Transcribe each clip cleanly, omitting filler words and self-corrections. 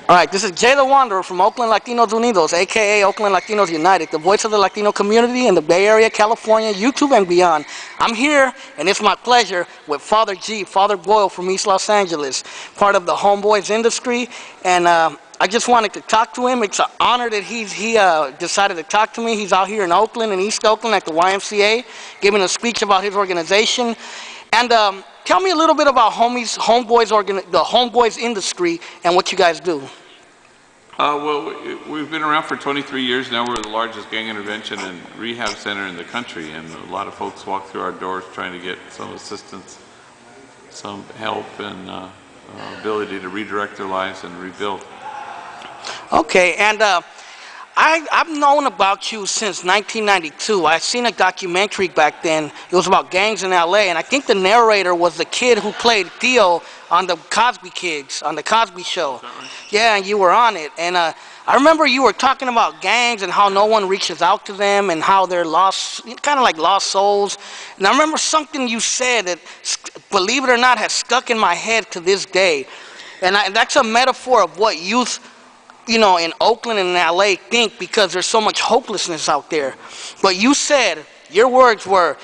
All right, this is Jay the Wanderer from Oakland Latinos Unidos, a.k.a. Oakland Latinos United, the voice of the Latino community in the Bay Area, California, YouTube, and beyond. I'm here, and it's my pleasure, with Father G, Father Boyle from East Los Angeles, part of the Homeboys industry, and I just wanted to talk to him. It's an honor that he decided to talk to me. He's out here in Oakland, in East Oakland, at the YMCA, giving a speech about his organization. And tell me a little bit about the Homeboys industry and what you guys do. Well, we've been around for 23 years now. We're the largest gang intervention and rehab center in the country, and a lot of folks walk through our doors trying to get some assistance, some help, and ability to redirect their lives and rebuild. Okay, and I've known about you since 1992. I've seen a documentary back then. It was about gangs in LA, and I think the narrator was the kid who played Theo on the Cosby Kids, on the Cosby Show. Is that right? Yeah, and you were on it. And I remember you were talking about gangs and how no one reaches out to them and how they're lost, kind of like lost souls. And I remember something you said that, believe it or not, has stuck in my head to this day. And that's a metaphor of what youth, you know, in Oakland and in LA think, because there's so much hopelessness out there. But you said, your words were,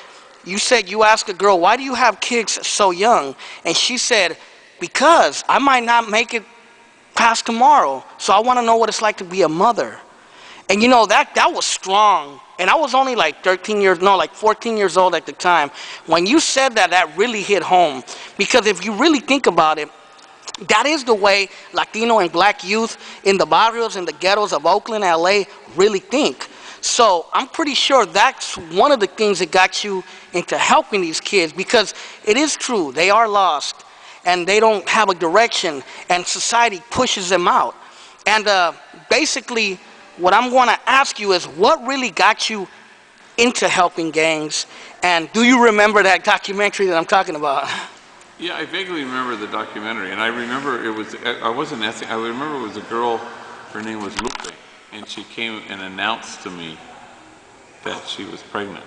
you said you asked a girl, why do you have kids so young? And she said, because I might not make it past tomorrow, so I want to know what it's like to be a mother. And you know, that was strong. And I was only like 14 years old at the time. When you said that, that really hit home. Because if you really think about it, that is the way Latino and black youth in the barrios and the ghettos of Oakland, LA really think. So I'm pretty sure that's one of the things that got you into helping these kids, because it is true, they are lost and they don't have a direction, and society pushes them out. And basically what I'm going to ask you is, what really got you into helping gangs? And do you remember that documentary that I'm talking about? Yeah, I vaguely remember the documentary, and I remember it was, I wasn't asking, I remember it was a girl, her name was Lupe, and she came and announced to me that she was pregnant.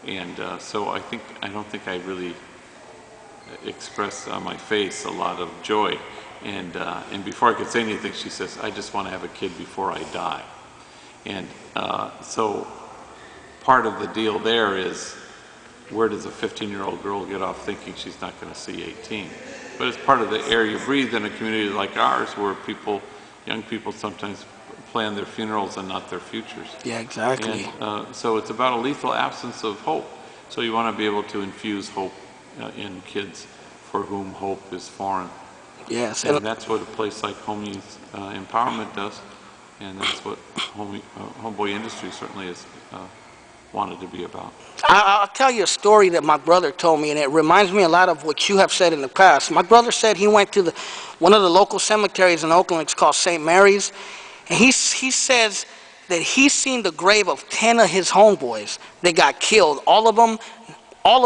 And so I don't think I really expressed on my face a lot of joy. And before I could say anything, she says, I just want to have a kid before I die. And so part of the deal there is, where does a 15-year-old girl get off thinking she's not going to see 18? But it's part of the air you breathe in a community like ours, where young people sometimes plan their funerals and not their futures. Yeah, exactly. And so it's about a lethal absence of hope. So you want to be able to infuse hope in kids for whom hope is foreign. Yes. And that's what a place like Home Youth Empowerment does, and that's what Homeboy Industry certainly is wanted to be about. I'll tell you a story that my brother told me, and it reminds me a lot of what you have said in the past. My brother said he went to one of the local cemeteries in Oakland. It's called St. Mary's, and he says that he's seen the grave of 10 of his homeboys that got killed. All of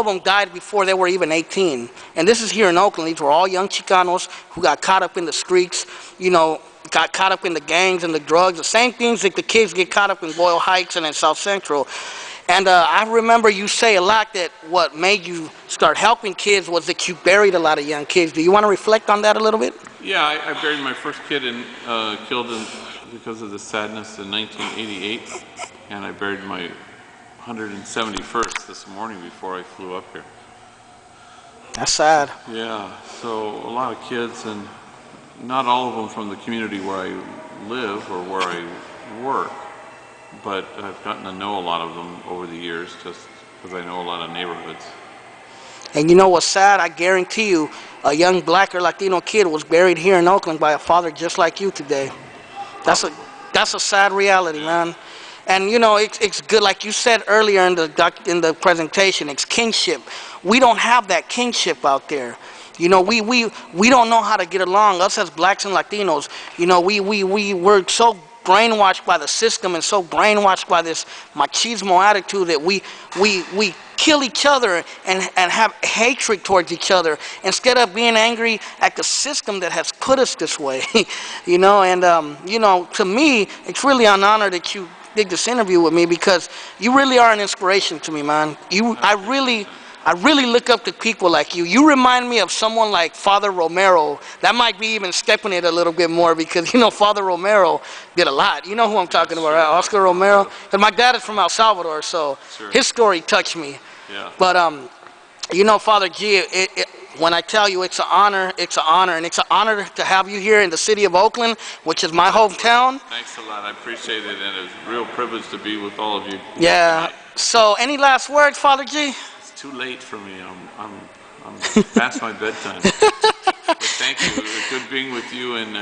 them died before they were even 18. And this is here in Oakland. These were all young Chicanos who got caught up in the streets, you know, got caught up in the gangs and the drugs, the same things that the kids get caught up in Boyle Heights and in South Central. And I remember you say a lot that what made you start helping kids was that you buried a lot of young kids. Do you want to reflect on that a little bit? Yeah, I buried my first kid killed because of the sadness in 1988, and I buried my 171st this morning before I flew up here. That's sad. Yeah, so a lot of kids, and not all of them from the community where I live or where I work, but I've gotten to know a lot of them over the years just because I know a lot of neighborhoods. And you know what's sad? I guarantee you a young black or Latino kid was buried here in Oakland by a father just like you today. That's a sad reality, man. And you know, it's good, like you said earlier in the presentation, it's kinship. We don't have that kinship out there. You know, we don't know how to get along. Us as blacks and Latinos, you know, we're so brainwashed by the system and so brainwashed by this machismo attitude that we kill each other and have hatred towards each other instead of being angry at the system that has put us this way. You know, and you know, to me, it's really an honor that you did this interview with me, because you really are an inspiration to me, man. I really look up to people like you. You remind me of someone like Father Romero. That might be even stepping it a little bit more because, you know, Father Romero did a lot. You know who I'm talking about, right? Oscar Romero. And my dad is from El Salvador, so his story touched me. Yeah. But, you know, Father G, when I tell you it's an honor, it's an honor. And it's an honor to have you here in the city of Oakland, which is my hometown. Thanks a lot. I appreciate it, and it's a real privilege to be with all of you. Yeah. Tonight. So, any last words, Father G? It's too late for me. I'm past my bedtime. But thank you. It was good being with you, and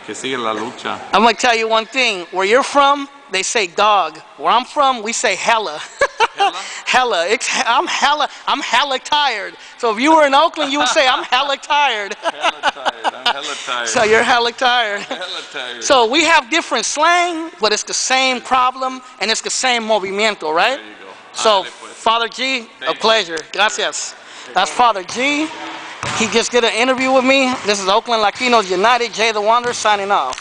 que siga la lucha. I'm going to tell you one thing. Where you're from, they say dog. Where I'm from, we say hella. Hella? Hella. I'm hella tired. So if you were in Oakland, you would say, I'm hella tired. Hella tired. I'm hella tired. So you're hella tired. Hella tired. So we have different slang, but it's the same problem, and it's the same movimiento, right? There you go. So, Ándale, pues. Father G, a Thank you. pleasure. Gracias. That's Father G. He just did an interview with me. This is Oakland Latinos United. Jay the Wanderer signing off.